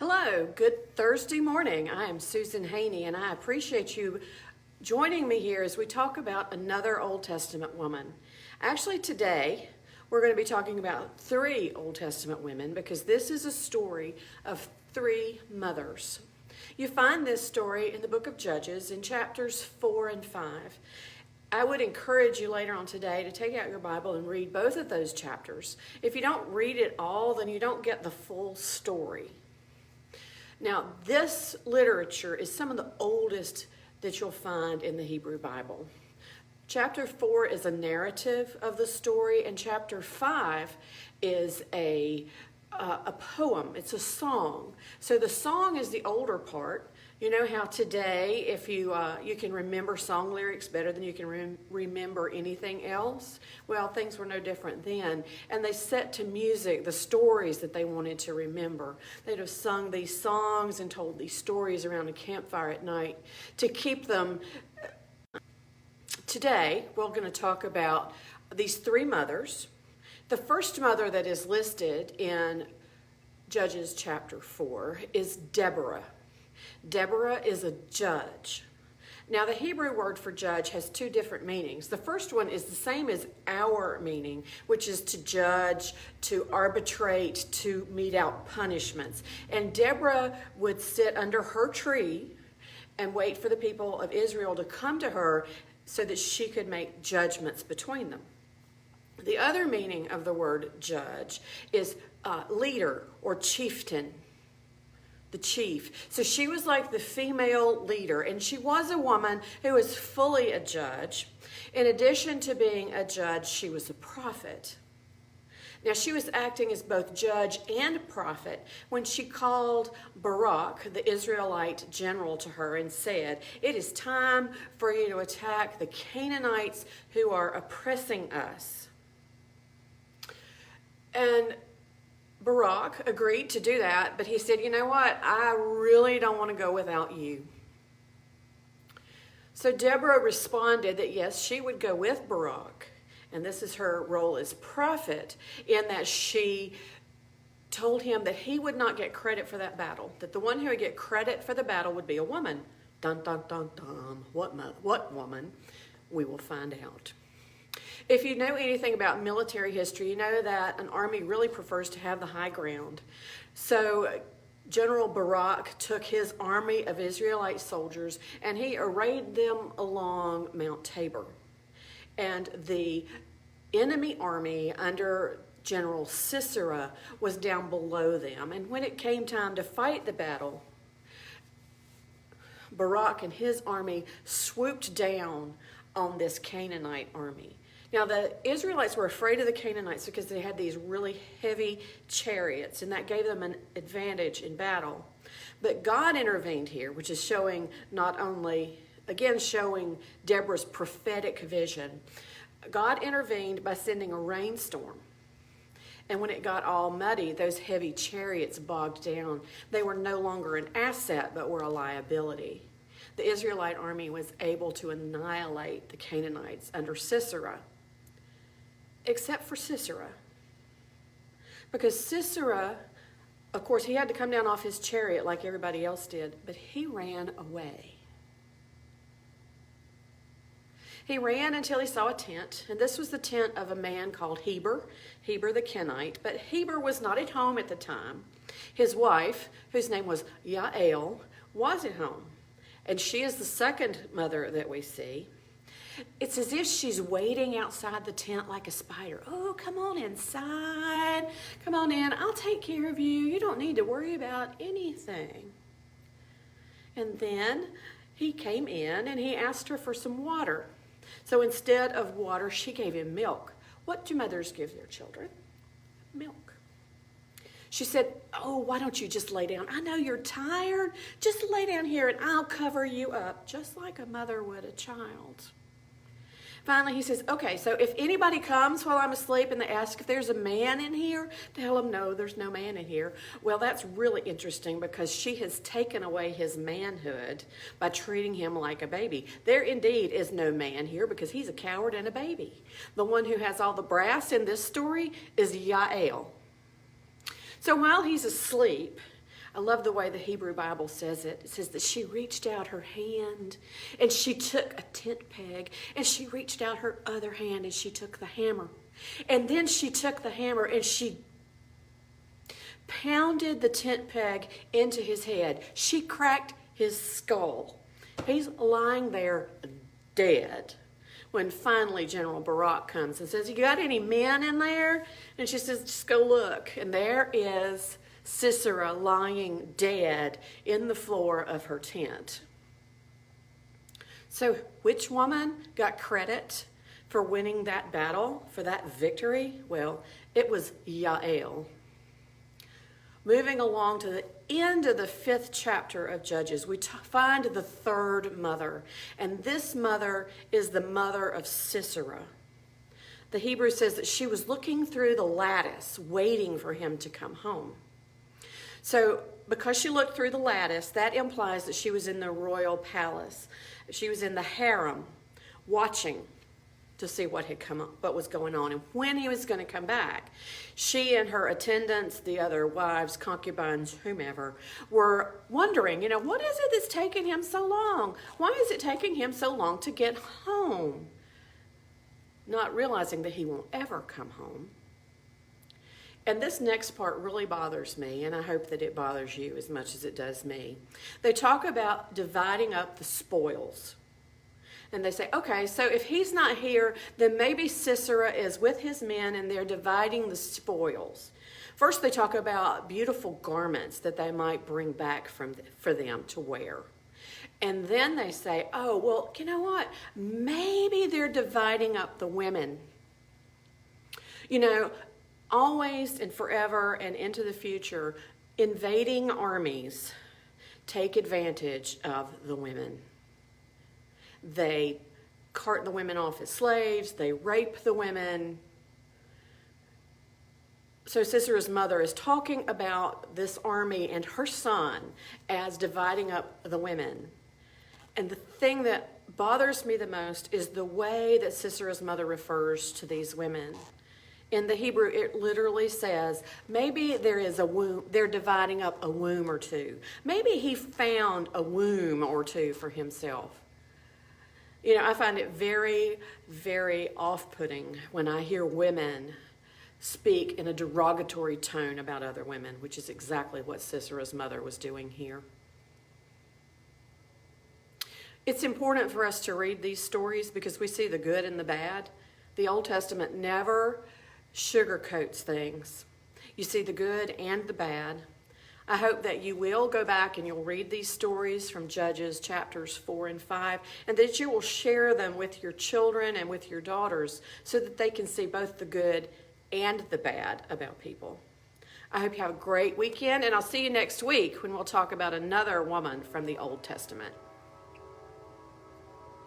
Hello, good Thursday morning. I am Susan Haney, and I appreciate you joining me here as we talk about another Old Testament woman. Actually, today we're going to be talking about three Old Testament women because this is a story of three mothers. You find this story in the book of Judges in chapters 4 and 5. I would encourage you later on today to take out your Bible and read both of those chapters. If you don't read it all, then you don't get the full story. Now, this literature is some of the oldest that you'll find in the Hebrew Bible. Chapter 4 is a narrative of the story, and chapter 5 is a poem. It's a song. So the song is the older part. You know how today, if you can remember song lyrics better than you can remember anything else? Well, things were no different then. And they set to music the stories that they wanted to remember. They'd have sung these songs and told these stories around a campfire at night to keep them. Today, we're going to talk about these three mothers. The first mother that is listed in Judges chapter 4 is Deborah. Deborah is a judge. Now, the Hebrew word for judge has two different meanings. The first one is the same as our meaning, which is to judge, to arbitrate, to mete out punishments. And Deborah would sit under her tree and wait for the people of Israel to come to her so that she could make judgments between them. The other meaning of the word judge is leader or chieftain. The chief. So she was like the female leader, and she was a woman who was fully a judge. In addition to being a judge, she was a prophet. Now, she was acting as both judge and prophet when she called Barak, the Israelite general, to her and said, "It is time for you to attack the Canaanites who are oppressing us." And Barak agreed to do that, but he said, "You know what? I really don't want to go without you." So Deborah responded that yes, she would go with Barak. And this is her role as prophet, in that she told him that he would not get credit for that battle, that the one who would get credit for the battle would be a woman. Dun, dun, dun, dun. What woman? We will find out. If you know anything about military history, you know that an army really prefers to have the high ground. So General Barak took his army of Israelite soldiers and he arrayed them along Mount Tabor. And the enemy army under General Sisera was down below them. And when it came time to fight the battle, Barak and his army swooped down on this Canaanite army. Now, the Israelites were afraid of the Canaanites because they had these really heavy chariots, and that gave them an advantage in battle. But God intervened here, which is showing not only, again, showing Deborah's prophetic vision. God intervened by sending a rainstorm. And when it got all muddy, those heavy chariots bogged down. They were no longer an asset, but were a liability. The Israelite army was able to annihilate the Canaanites under Sisera. Except for Sisera. Because Sisera, of course, he had to come down off his chariot like everybody else did, but he ran away. He ran until he saw a tent, and this was the tent of a man called Heber the Kenite, but Heber was not at home at the time. His wife, whose name was Yael, was at home, and she is the second mother that we see. It's as if she's waiting outside the tent like a spider. "Oh, come on inside. Come on in. I'll take care of you. You don't need to worry about anything." And then he came in and he asked her for some water. So instead of water, she gave him milk. What do mothers give their children? Milk. She said, "Oh, why don't you just lay down? I know you're tired. Just lay down here and I'll cover you up," just like a mother would a child. Finally, he says, "Okay, so if anybody comes while I'm asleep and they ask if there's a man in here, tell them no, there's no man in here." Well, that's really interesting because she has taken away his manhood by treating him like a baby. There indeed is no man here because he's a coward and a baby. The one who has all the brass in this story is Yael. So while he's asleep, I love the way the Hebrew Bible says it. It says that she reached out her hand and she took a tent peg, and she reached out her other hand and she took the hammer. And then she took the hammer and she pounded the tent peg into his head. She cracked his skull. He's lying there dead. When finally General Barak comes and says, "You got any men in there?" And she says, "Just go look." And there is Sisera lying dead in the floor of her tent. So which woman got credit for winning that battle, for that victory? Well, it was Yael. Moving along to the end of the 5th chapter of Judges, we find the third mother. And this mother is the mother of Sisera. The Hebrew says that she was looking through the lattice, waiting for him to come home. So because she looked through the lattice, that implies that she was in the royal palace. She was in the harem, watching to see what was going on and when he was going to come back. She and her attendants, the other wives, concubines, whomever, were wondering, what is it that's taking him so long? Why is it taking him so long to get home? Not realizing that he won't ever come home. And this next part really bothers me, and I hope that it bothers you as much as it does me. They talk about dividing up the spoils. And they say, okay, so if he's not here, then maybe Sisera is with his men and they're dividing the spoils. First, they talk about beautiful garments that they might bring back for them to wear. And then they say, oh, well, you know what? Maybe they're dividing up the women. Always and forever and into the future, invading armies take advantage of the women. They cart the women off as slaves. They rape the women. So Sisera's mother is talking about this army and her son as dividing up the women. And the thing that bothers me the most is the way that Sisera's mother refers to these women. In the Hebrew, it literally says, maybe there is a womb, they're dividing up a womb or two. Maybe he found a womb or two for himself. I find it very, very off-putting when I hear women speak in a derogatory tone about other women, which is exactly what Sisera's mother was doing here. It's important for us to read these stories because we see the good and the bad. The Old Testament never sugarcoats things. You see the good and the bad. I hope that you will go back and you'll read these stories from Judges chapters 4 and 5, and that you will share them with your children and with your daughters so that they can see both the good and the bad about people. I hope you have a great weekend, and I'll see you next week when we'll talk about another woman from the Old Testament.